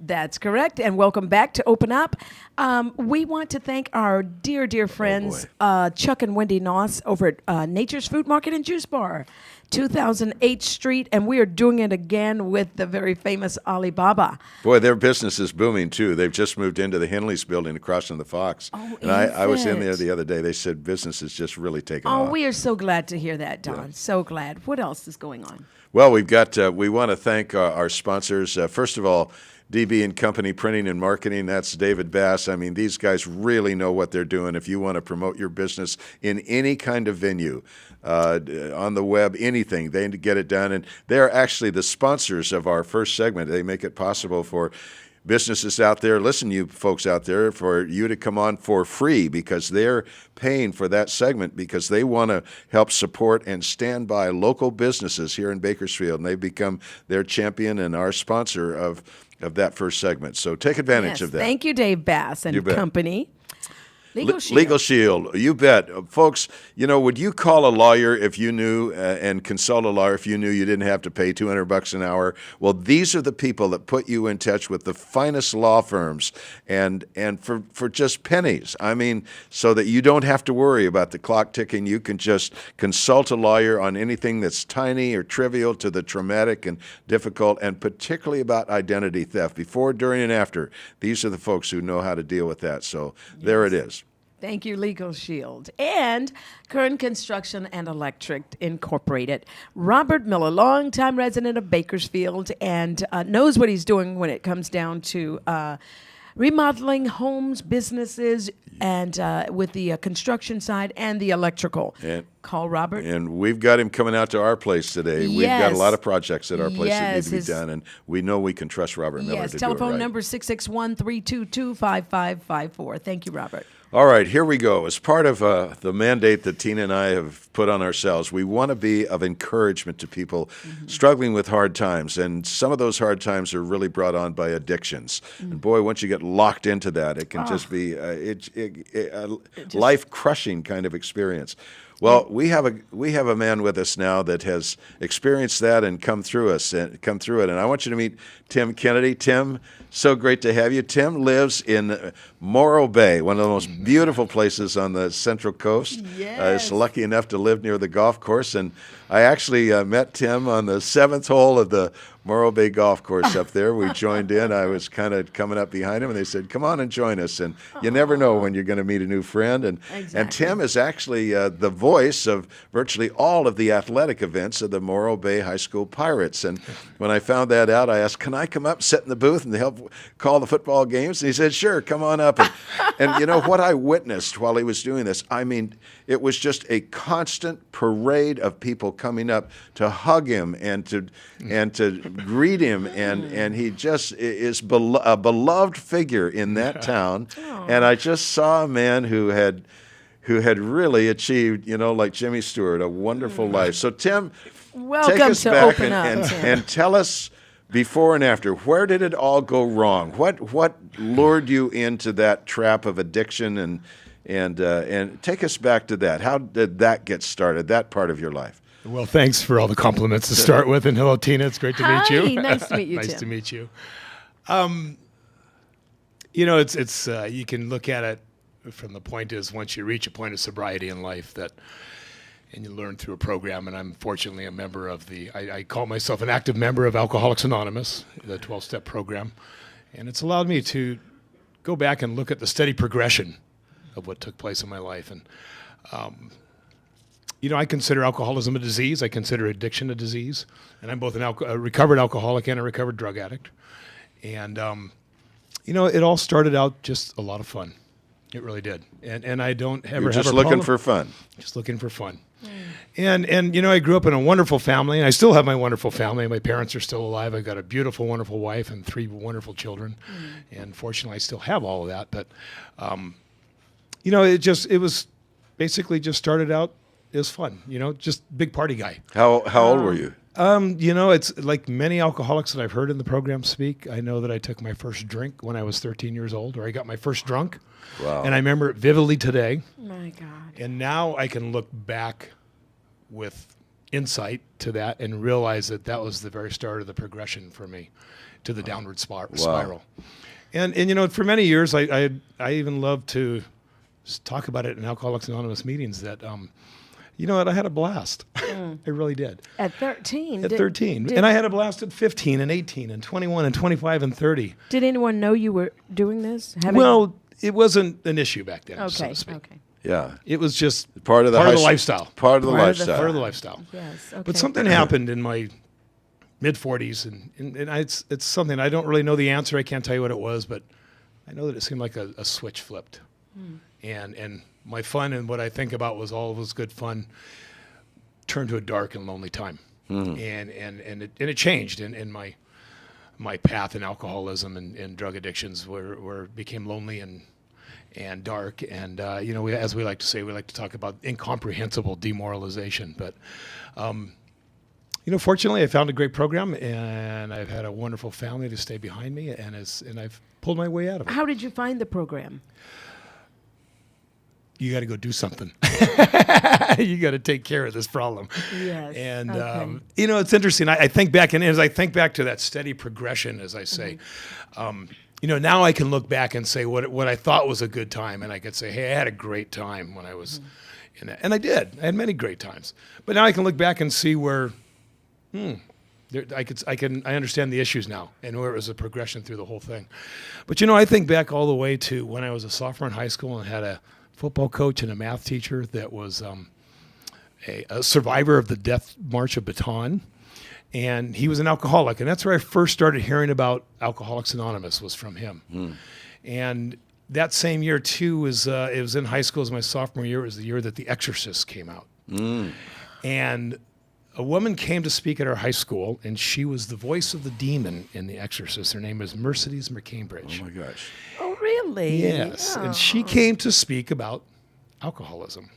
That's correct. And welcome back to Open Up. We want to thank our dear, dear friends, Chuck and Wendy Noss over at Nature's Food Market and Juice Bar, 2008th Street. And we are doing it again with the very famous Alibaba. Boy, their business is booming, too. They've just moved into the Henley's building across from the Fox. Oh, and I was in there the other day. They said business is just really taking off. Oh, we are so glad to hear that, Don. Yeah. So glad. What else is going on? Well, we want to thank our sponsors. First of all, DB and Company Printing and Marketing, that's David Bass. I mean, these guys really know what they're doing. If you want to promote your business in any kind of venue, on the web, anything, they get it done. And they're actually the sponsors of our first segment. They make it possible for businesses out there, listen, you folks out there, for you to come on for free because they're paying for that segment because they want to help support and stand by local businesses here in Bakersfield. And they've become their champion and our sponsor of that first segment. So take advantage of that. Thank you, Dave Bass and Company. Legal Shield. Legal Shield, you bet. Folks, would you call a lawyer if you knew and consult a lawyer if you knew you didn't have to pay $200 an hour? Well, these are the people that put you in touch with the finest law firms and for just pennies. I mean, so that you don't have to worry about the clock ticking. You can just consult a lawyer on anything that's tiny or trivial to the traumatic and difficult, and particularly about identity theft, before, during, and after. These are the folks who know how to deal with that. So there it is. Thank you, Legal Shield. And Kern Construction and Electric Incorporated. Robert Miller, longtime resident of Bakersfield, and knows what he's doing when it comes down to remodeling homes, businesses, and with the construction side and the electrical. Call Robert. And we've got him coming out to our place today. Yes. We've got a lot of projects at our place that need to be done, and we know we can trust Robert Miller to do it right. Telephone number 661-322-5554. Thank you, Robert. All right, here we go. As part of the mandate that Tina and I have put on ourselves, we want to be of encouragement to people struggling with hard times. And some of those hard times are really brought on by addictions. And boy, once you get locked into that, it can just be a life-crushing kind of experience. Well, we have a man with us now that has experienced that and come through it. And I want you to meet Tim Kennedy. Tim, so great to have you. Tim lives in Morro Bay, one of the most beautiful places on the Central Coast. Yes. Is lucky enough to live near the golf course, and I actually met Tim on the 7th hole of the Morro Bay Golf Course up there. We joined in. I was kind of coming up behind him, and they said, "Come on and join us." And you never know when you're going to meet a new friend. And Tim is actually the voice of virtually all of the athletic events of the Morro Bay High School Pirates. And when I found that out, I asked, "Can I come up, sit in the booth, and help call the football games?" And he said, "Sure, come on up." And you know what I witnessed while he was doing this? I mean, it was just a constant parade of people coming up to hug him and to greet him, and he just is a beloved figure in that town. And I just saw a man who had really achieved, like Jimmy Stewart, a wonderful life. So Tim, take us back and tell us before and after. Where did it all go wrong? What lured you into that trap of addiction, and take us back to that. How did that get started? That part of your life. Well, thanks for all the compliments to start with, and hello, Tina. It's great to meet you. Nice to meet you, Nice Tim. to meet you. It's you can look at it from the point is once you reach a point of sobriety in life and you learn through a program, and I'm fortunately a member of I call myself an active member of Alcoholics Anonymous, the 12-step program, and it's allowed me to go back and look at the steady progression of what took place in my life. And I consider alcoholism a disease. I consider addiction a disease. And I'm both a recovered alcoholic and a recovered drug addict. And, it all started out just a lot of fun. It really did. And I don't ever have a problem. You're just looking for fun. Just looking for fun. And I grew up in a wonderful family, and I still have my wonderful family. My parents are still alive. I've got a beautiful, wonderful wife and 3 wonderful children. And fortunately, I still have all of that. But, it was basically just started out as fun, just big party guy. How old were you? It's like many alcoholics that I've heard in the program speak. I know that I took my first drink when I was 13 years old, or I got my first drunk. Wow. And I remember it vividly today. My God. And now I can look back with insight to that and realized that that was the very start of the progression for me to the downward spiral. And for many years, I even loved to talk about it in Alcoholics Anonymous meetings that, I had a blast. I really did. At 13? At 13. And I had a blast at 15 and 18 and 21 and 25 and 30. Did anyone know you were doing this? Well, it wasn't an issue back then, so to speak. Okay. Yeah. It was just Part of the lifestyle. Part of the lifestyle. Part of the lifestyle. Yes. Okay. But something happened in my mid-40s, and it's something I don't really know the answer. I can't tell you what it was, but I know that it seemed like a switch flipped. And my fun and what I think about was all was good fun turned to a dark and lonely time. And it changed in my path in alcoholism and drug addictions where it became lonely and dark. And, as we like to say, we like to talk about incomprehensible demoralization. But, fortunately, I found a great program, and I've had a wonderful family to stay behind me, and I've pulled my way out of it. How did you find the program? You got to go do something. You got to take care of this problem. Yes. And, okay. It's interesting. I think back, and as I think back to that steady progression, as I say, now I can look back and say what I thought was a good time, and I could say, hey, I had a great time when I was in that. And I did. I had many great times. But now I can look back and see where, I understand the issues now, and where it was a progression through the whole thing. But I think back all the way to when I was a sophomore in high school and had a football coach and a math teacher that was a survivor of the Death March of Baton, and he was an alcoholic, and that's where I first started hearing about Alcoholics Anonymous was from him. And that same year too was it was in high school as my sophomore year. It was the year that The Exorcist came out, and a woman came to speak at our high school, and she was the voice of the demon in The Exorcist. Her name is Mercedes McCambridge. Oh my gosh. Oh, really? Yes, and she came to speak about alcoholism.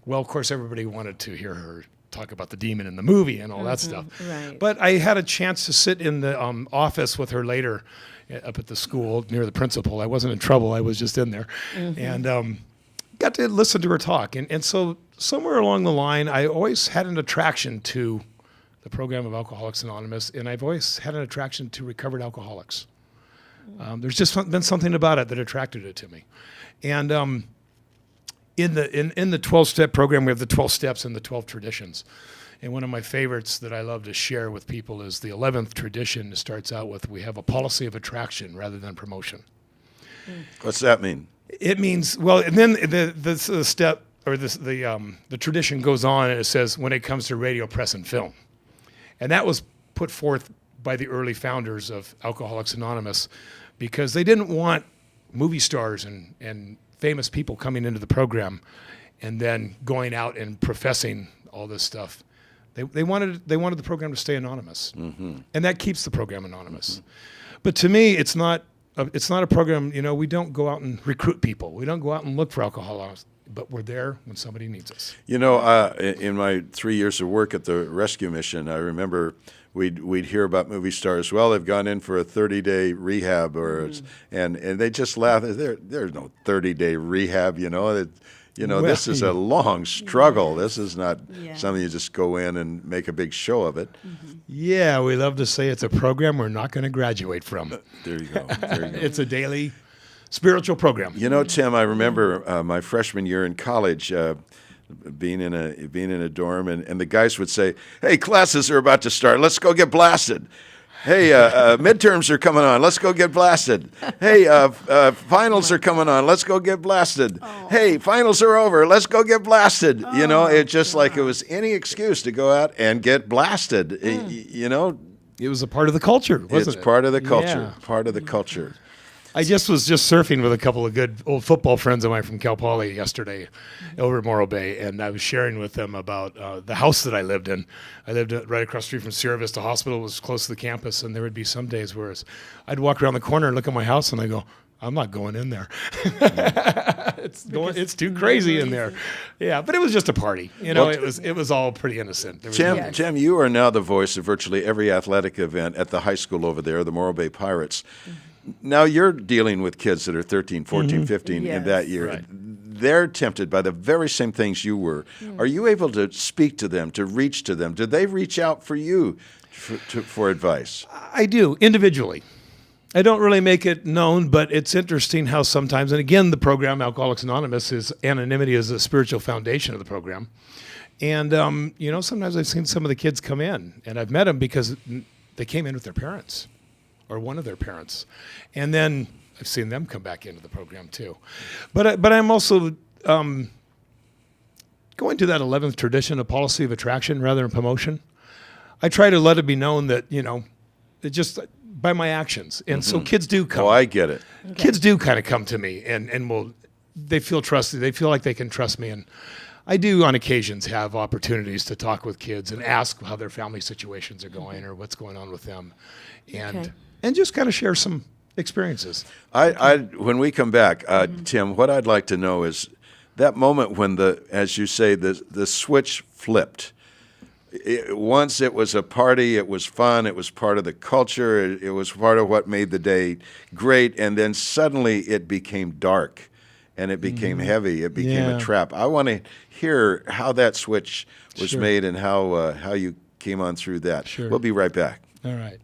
Well, of course, everybody wanted to hear her talk about the demon in the movie and all that stuff. Right. But I had a chance to sit in the office with her later up at the school near the principal. I wasn't in trouble. I was just in there. And got to listen to her talk. And so somewhere along the line, I always had an attraction to the program of Alcoholics Anonymous, and I've always had an attraction to recovered alcoholics. There's just been something about it that attracted it to me. And in the 12-step program, we have the 12 steps and the 12 traditions. And one of my favorites that I love to share with people is the 11th tradition. It starts out with, we have a policy of attraction rather than promotion. What's that mean? It means, well, and then the step, or the tradition goes on, and it says, when it comes to radio, press, and film. And that was put forth by the early founders of Alcoholics Anonymous, because they didn't want movie stars and famous people coming into the program and then going out and professing all this stuff. They wanted the program to stay anonymous, and that keeps the program anonymous. But to me, it's not a program. We don't go out and recruit people. We don't go out and look for alcoholics, but we're there when somebody needs us. In my 3 years of work at the rescue mission, I remember we'd hear about movie stars. Well, they've gone in for a 30-day rehab, and they just laugh. There's no 30-day rehab. This is a long struggle. This is not something you just go in and make a big show of it. Yeah, we love to say it's a program we're not going to graduate from. There you go. It's a daily spiritual program. Tim, I remember my freshman year in college. Being in a dorm, and the guys would say, "Hey, classes are about to start. Let's go get blasted. Hey, midterms are coming on. Let's go get blasted. Hey, finals are coming on. Let's go get blasted. Hey, finals are over. Let's go get blasted." It's just like it was any excuse to go out and get blasted. It was a part of the culture, wasn't it? It's part of the culture. Yeah. Part of the culture. I just was surfing with a couple of good old football friends of mine from Cal Poly yesterday over at Morro Bay, and I was sharing with them about the house that I lived in. I lived right across the street from Sierra Vista Hospital. It was close to the campus, and there would be some days where I'd walk around the corner and look at my house, and I go, I'm not going in there. It's too crazy in there. Yeah, but it was just a party. It was all pretty innocent. Tim, you are now the voice of virtually every athletic event at the high school over there, the Morro Bay Pirates. Now you're dealing with kids that are 13, 14, 15 in that year. Right. they're tempted by the very same things you were, are you able to speak to them, to reach to them? Do they reach out for you for advice? I do, individually. I don't really make it known, but it's interesting how sometimes, and again, the program Alcoholics Anonymous is anonymity is the spiritual foundation of the program. And, sometimes I've seen some of the kids come in, and I've met them because they came in with their parents or one of their parents. And then I've seen them come back into the program too. But I'm also going to that 11th tradition, a policy of attraction rather than promotion. I try to let it be known that, it just by my actions. And so kids do come. Oh, I get it. Okay. Kids do kind of come to me and they feel trusted. They feel like they can trust me. And I do on occasions have opportunities to talk with kids and ask how their family situations are going or what's going on with them. And just kind of share some experiences. When we come back, Tim, what I'd like to know is that moment when as you say, the switch flipped. Once it was a party, it was fun, it was part of the culture, it was part of what made the day great, and then suddenly it became dark, and it became heavy, it became a trap. I want to hear how that switch was made and how you came on through that. Sure. We'll be right back. All right.